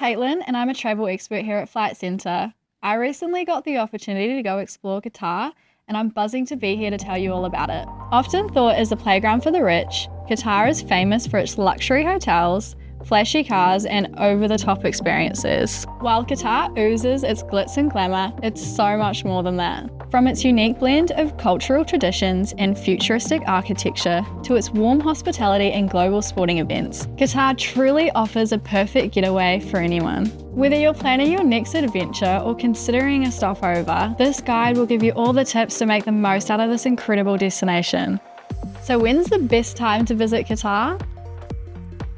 Caitlin, and I'm a travel expert here at Flight Centre. I recently got the opportunity to go explore Qatar, and I'm buzzing to be here to tell you all about it. Often thought as a playground for the rich, Qatar is famous for its luxury hotels, flashy cars, and over-the-top experiences. While Qatar oozes its glitz and glamour, it's so much more than that. From its unique blend of cultural traditions and futuristic architecture to its warm hospitality and global sporting events, Qatar truly offers a perfect getaway for anyone. Whether you're planning your next adventure or considering a stopover, this guide will give you all the tips to make the most out of this incredible destination. So when's the best time to visit Qatar?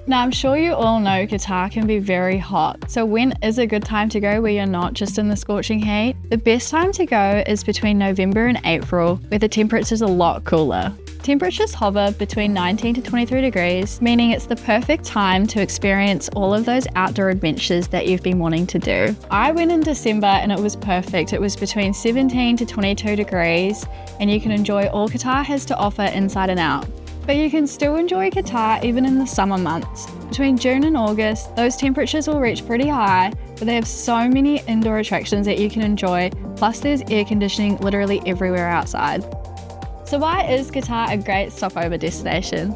Now, I'm sure you all know Qatar can be very hot, so when is a good time to go where you're not just in the scorching heat? The best time to go is between November and April, where the temperature's a lot cooler. Temperatures hover between 19 to 23 degrees, meaning it's the perfect time to experience all of those outdoor adventures that you've been wanting to do. I went in December and it was perfect. It was between 17 to 22 degrees, and you can enjoy all Qatar has to offer inside and out. But you can still enjoy Qatar even in the summer months. Between June and August, those temperatures will reach pretty high, but they have so many indoor attractions that you can enjoy, plus there's air conditioning literally everywhere outside. So why is Qatar a great stopover destination?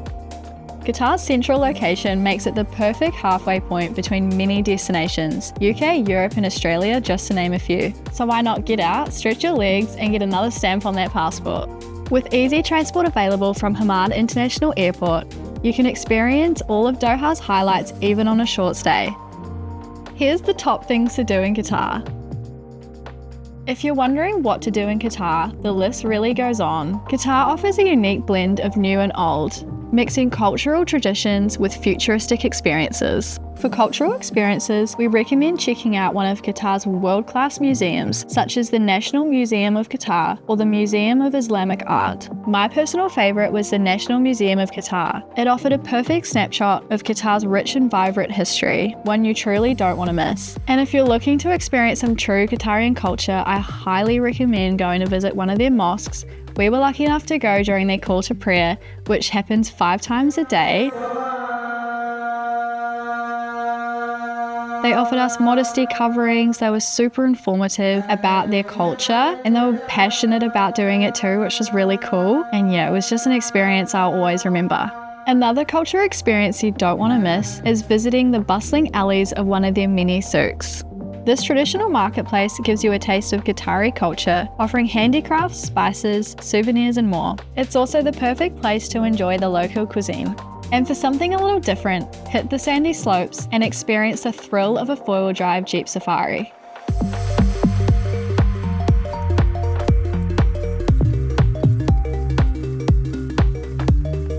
Qatar's central location makes it the perfect halfway point between many destinations, UK, Europe and Australia, just to name a few. So why not get out, stretch your legs and get another stamp on that passport? With easy transport available from Hamad International Airport, you can experience all of Doha's highlights even on a short stay. Here's the top things to do in Qatar. If you're wondering what to do in Qatar, the list really goes on. Qatar offers a unique blend of new and old, mixing cultural traditions with futuristic experiences. For cultural experiences, we recommend checking out one of Qatar's world-class museums, such as the National Museum of Qatar or the Museum of Islamic Art. My personal favourite was the National Museum of Qatar. It offered a perfect snapshot of Qatar's rich and vibrant history, one you truly don't want to miss. And if you're looking to experience some true Qatarian culture, I highly recommend going to visit one of their mosques. We were lucky enough to go during their call to prayer, which happens 5 times a day. They offered us modesty coverings. They were super informative about their culture and they were passionate about doing it too, which was really cool. And yeah, it was just an experience I'll always remember. Another cultural experience you don't want to miss is visiting the bustling alleys of one of their mini souks. This traditional marketplace gives you a taste of Qatari culture, offering handicrafts, spices, souvenirs and more. It's also the perfect place to enjoy the local cuisine. And for something a little different, hit the sandy slopes and experience the thrill of a four-wheel drive Jeep safari.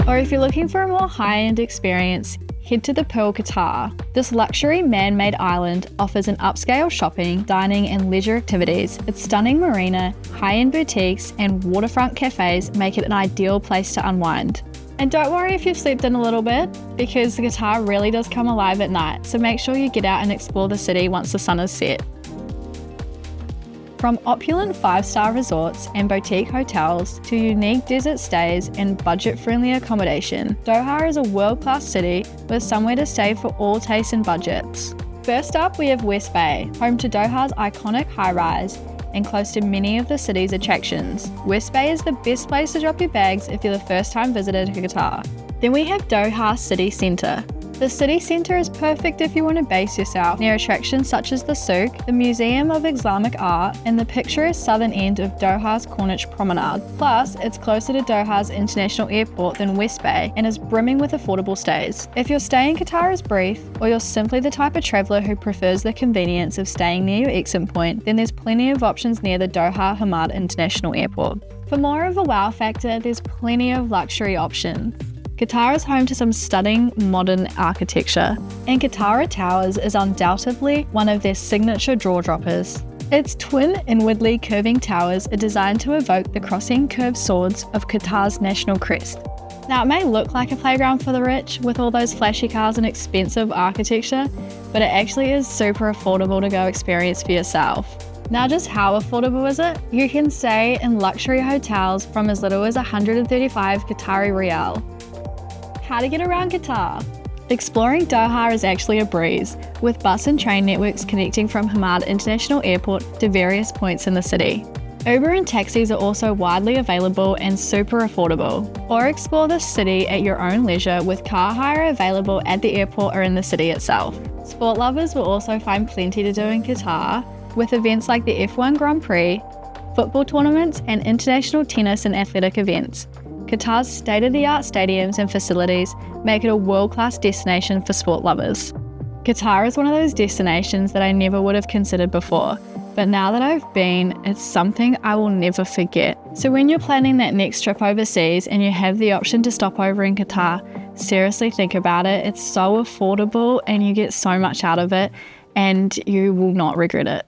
Or if you're looking for a more high-end experience, head to the Pearl Qatar. This luxury man-made island offers an upscale shopping, dining and leisure activities. Its stunning marina, high-end boutiques and waterfront cafes make it an ideal place to unwind. And don't worry if you've slept in a little bit, because Qatar really does come alive at night, so make sure you get out and explore the city once the sun is set. From opulent 5-star resorts and boutique hotels to unique desert stays and budget-friendly accommodation, Doha is a world-class city with somewhere to stay for all tastes and budgets. First up, we have West Bay, home to Doha's iconic high-rise and close to many of the city's attractions. West Bay is the best place to drop your bags if you're the first time visitor to Qatar. Then we have Doha City Centre. The city centre is perfect if you want to base yourself near attractions such as the souk, the Museum of Islamic Art, and the picturesque southern end of Doha's Corniche Promenade. Plus, it's closer to Doha's International Airport than West Bay and is brimming with affordable stays. If your stay in Qatar is brief, or you're simply the type of traveller who prefers the convenience of staying near your exit point, then there's plenty of options near the Doha Hamad International Airport. For more of a wow factor, there's plenty of luxury options. Qatar is home to some stunning modern architecture, and Qatar Towers is undoubtedly one of their signature jaw-droppers. Its twin inwardly curving towers are designed to evoke the crossing curved swords of Qatar's national crest. Now, it may look like a playground for the rich with all those flashy cars and expensive architecture, but it actually is super affordable to go experience for yourself. Now, just how affordable is it? You can stay in luxury hotels from as little as 135 Qatari Riyal. How to get around Qatar? Exploring Doha is actually a breeze, with bus and train networks connecting from Hamad International Airport to various points in the city. Uber and taxis are also widely available and super affordable. Or explore the city at your own leisure with car hire available at the airport or in the city itself. Sport lovers will also find plenty to do in Qatar, with events like the F1 Grand Prix, football tournaments, and international tennis and athletic events. Qatar's state-of-the-art stadiums and facilities make it a world-class destination for sport lovers. Qatar is one of those destinations that I never would have considered before, but now that I've been, it's something I will never forget. So when you're planning that next trip overseas and you have the option to stop over in Qatar, seriously think about it. It's so affordable and you get so much out of it, and you will not regret it.